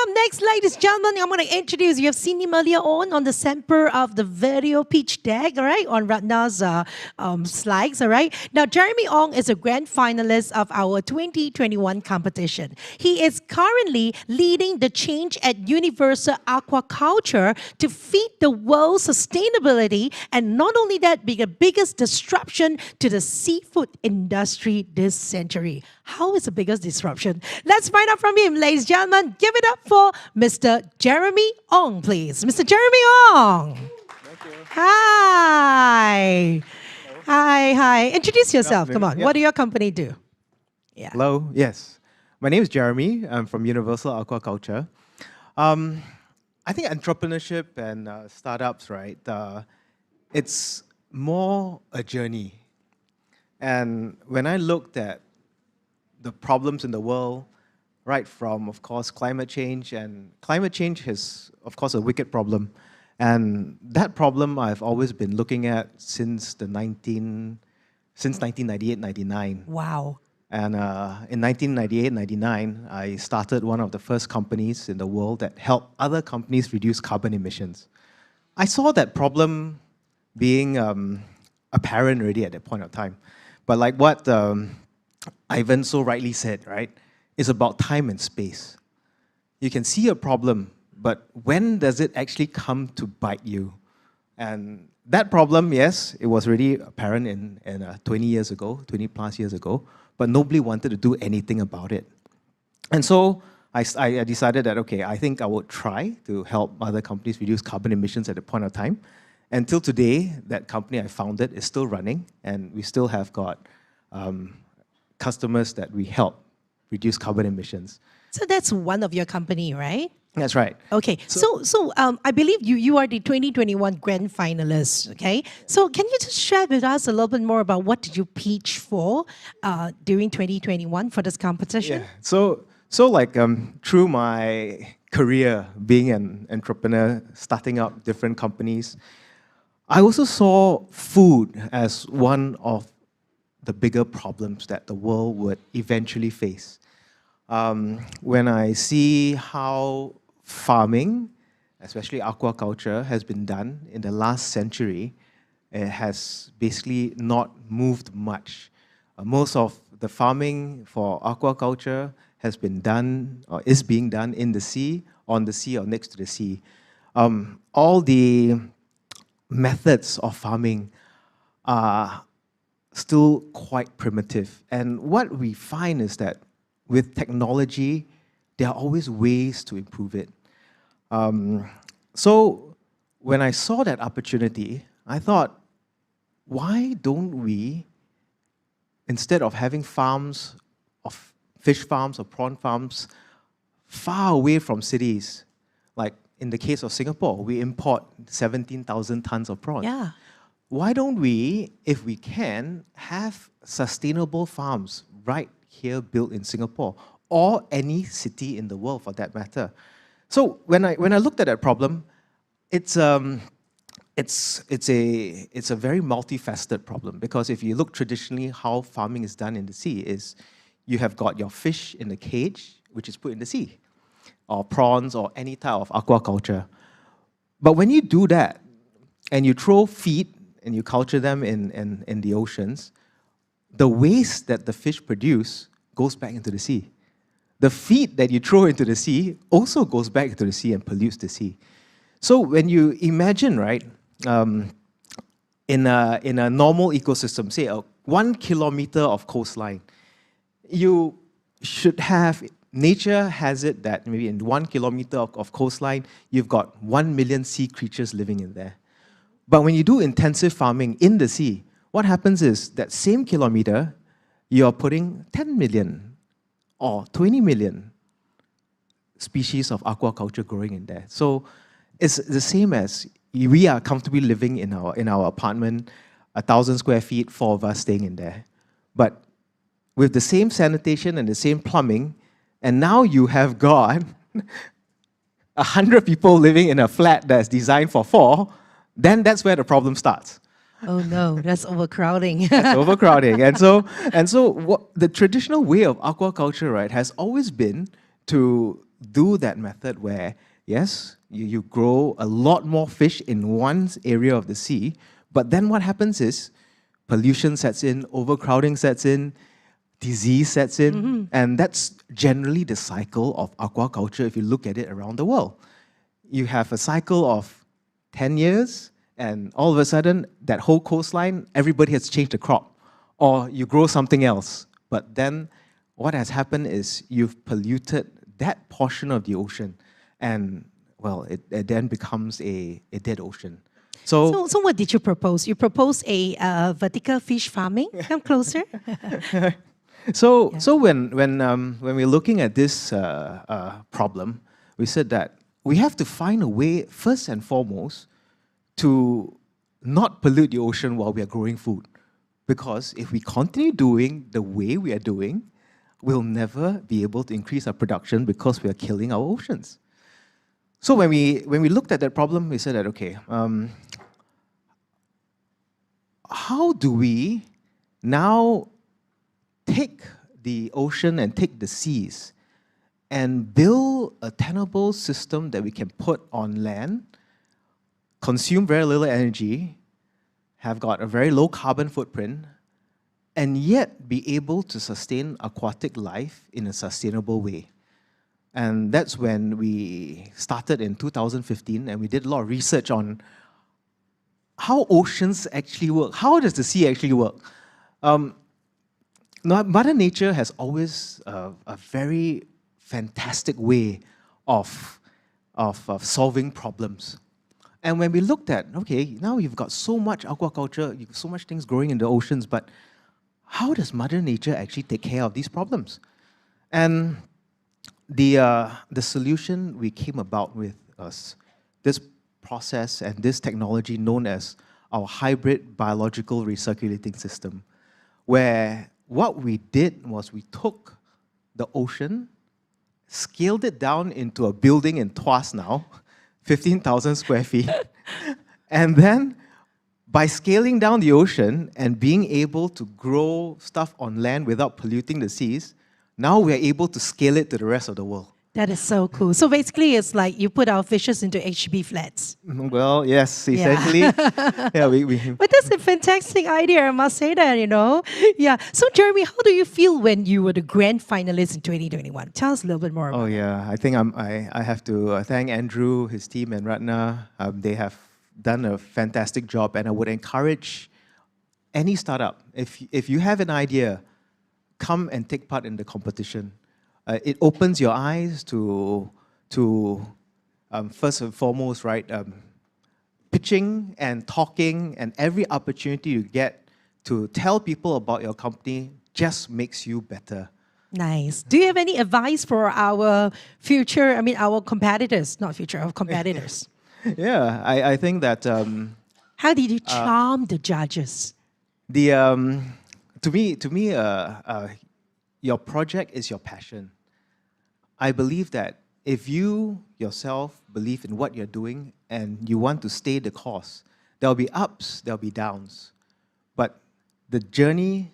up next, ladies and gentlemen, I'm going to introduce, you have seen him earlier on the center of the video pitch deck, all right, on Ratna's slides, all right. Now, Jeremy Ong is a grand finalist of our 2021 competition. He is currently leading the change at Universal Aquaculture to feed the world's sustainability, and not only that, be the biggest disruption to the seafood industry this century. How is the biggest disruption? Let's find out from him, ladies and gentlemen. Give it up for Mr. Jeremy Ong, please. Mr. Jeremy Ong. Thank you. Hi. Hi. Introduce yourself. Come on. Yeah. What do your company do? Yeah. Hello. Yes. My name is Jeremy. I'm from Universal Aquaculture. I think entrepreneurship and startups, right? It's more a journey. And when I looked at the problems in the world, right from, of course, climate change, and climate change is, of course, a wicked problem. And that problem I've always been looking at since 1998-99. Wow. And in 1998-99, I started one of the first companies in the world that helped other companies reduce carbon emissions. I saw that problem being apparent already at that point of time. But like what Ivan so rightly said, right? It's about time and space. You can see a problem, but when does it actually come to bite you? And that problem, yes, it was really apparent in 20 years ago, 20 plus years ago, but nobody wanted to do anything about it. And so I decided that, okay, I think I would try to help other companies reduce carbon emissions at a point of time. Until today, that company I founded is still running, and we still have got customers that we help reduce carbon emissions. So that's one of your company, right? That's right. Okay, so I believe you are the 2021 grand finalist, okay? So can you just share with us a little bit more about what did you pitch for during 2021 for this competition? Yeah, so like through my career being an entrepreneur, starting up different companies, I also saw food as one of the bigger problems that the world would eventually face. When I see how farming, especially aquaculture, has been done in the last century, it has basically not moved much. Most of the farming for aquaculture has been done, or is being done in the sea, on the sea, or next to the sea. All the methods of farming are still quite primitive. And what we find is that with technology, there are always ways to improve it. So when I saw that opportunity, I thought, why don't we, instead of having farms, of fish farms or prawn farms, far away from cities, like in the case of Singapore, we import 17,000 tons of prawns. Yeah. Why don't we, if we can, have sustainable farms right here built in Singapore, or any city in the world for that matter? So when I looked at that problem, it's a very multifaceted problem, because if you look traditionally how farming is done in the sea is you have got your fish in a cage, which is put in the sea, or prawns, or any type of aquaculture. But when you do that, and you throw feed and you culture them in the oceans, the waste that the fish produce goes back into the sea. The feed that you throw into the sea also goes back into the sea and pollutes the sea. So when you imagine, right, in a normal ecosystem, say 1 kilometer of coastline, you should have, nature has it that maybe in 1 kilometer of coastline, you've got 1 million sea creatures living in there. But when you do intensive farming in the sea, what happens is that same kilometer, you're putting 10 million or 20 million species of aquaculture growing in there. So it's the same as we are comfortably living in our apartment, 1,000 square feet, 4 of us staying in there. But with the same sanitation and the same plumbing, and now you have got 100 people living in a flat that's designed for 4, then that's where the problem starts. Oh no, that's overcrowding. That's overcrowding. And so what the traditional way of aquaculture, right, has always been to do that method where, yes, you grow a lot more fish in one area of the sea, but then what happens is pollution sets in, overcrowding sets in, disease sets in, and that's generally the cycle of aquaculture if you look at it around the world. You have a cycle of 10 years, and all of a sudden, that whole coastline, everybody has changed the crop, or you grow something else. But then what has happened is you've polluted that portion of the ocean, and well, it then becomes a dead ocean. So what did you propose? You proposed a vertical fish farming. Come closer. So when we're looking at this problem, we said that we have to find a way, first and foremost, to not pollute the ocean while we are growing food. Because if we continue doing the way we are doing, we'll never be able to increase our production because we are killing our oceans. So when we looked at that problem, we said that, okay, how do we now take the ocean and take the seas and build a tenable system that we can put on land, consume very little energy, have got a very low carbon footprint, and yet be able to sustain aquatic life in a sustainable way. And that's when we started in 2015, and we did a lot of research on how oceans actually work. How does the sea actually work? Mother Nature has always a very fantastic way of solving problems. And when we looked at, okay, now you've got so much aquaculture, you've got so much things growing in the oceans, but how does Mother Nature actually take care of these problems? And the solution we came about with was this process and this technology known as our hybrid biological recirculating system, where what we did was we took the ocean, scaled it down into a building in Tuas now, 15,000 square feet, and then by scaling down the ocean and being able to grow stuff on land without polluting the seas, now we're able to scale it to the rest of the world. That is so cool. So basically, it's like you put our fishes into HB flats. Well, yes, essentially. Yeah, But that's a fantastic idea, I must say that, Yeah. So Jeremy, how do you feel when you were the grand finalist in 2021? Tell us a little bit more about Oh yeah, I think I have to thank Andrew, his team, and Ratna. They have done a fantastic job, and I would encourage any startup, if you have an idea, come and take part in the competition. It opens your eyes to first and foremost, right, pitching and talking, and every opportunity you get to tell people about your company just makes you better. Nice. Do you have any advice for our our competitors, not future, our competitors? Yeah, I think that How did you charm the judges? to me, your project is your passion. I believe that if you yourself believe in what you're doing and you want to stay the course, there'll be ups, there'll be downs, but the journey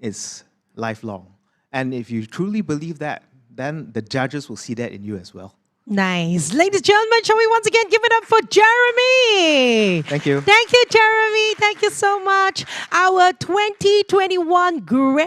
is lifelong. And if you truly believe that, then the judges will see that in you as well. Nice. Ladies and gentlemen, shall we once again give it up for Jeremy? Thank you. Thank you, Jeremy. Thank you so much. Our 2021 great